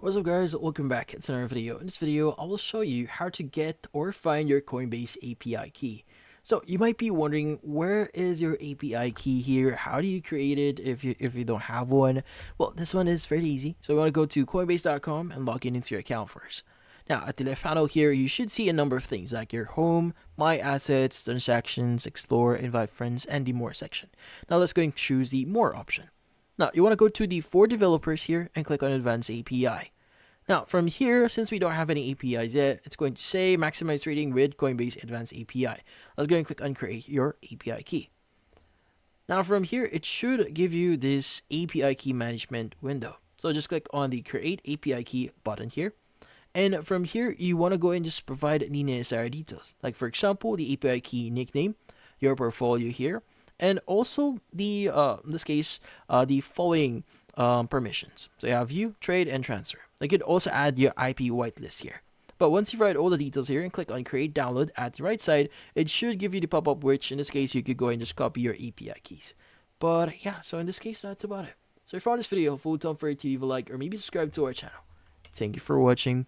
What's up guys, welcome back. It's another video. In this video, I will show you how to get or find your Coinbase API key. So you might be wondering, where is your API key here? How do you create it if you don't have one? Well, this one is very easy. So you want to go to coinbase.com and log in into your account first. Now at the left panel here, you should see a number of things like your home, my assets, transactions, explore, invite friends, and the more section. Now let's go and choose the more option. Now, you want to go to the for developers here and click on Advanced API. Now, from here, since we don't have any APIs yet, it's going to say maximize trading with Coinbase Advanced API. Let's go and click on create your API key. Now, from here, it should give you this API key management window. So just click on the create API key button here. And from here, you want to go and just provide the necessary details. Like, for example, the API key nickname, your portfolio here, and also the in this case the following permissions. So you have view, trade, and transfer. You could also add your IP whitelist here. But once you write all the details here and click on create download at the right side, it should give you the pop-up, which in this case you could go and just copy your API keys. But yeah, so in this case that's about it. So if you found this video helpful, don't forget to leave a like or maybe subscribe to our channel. Thank you for watching.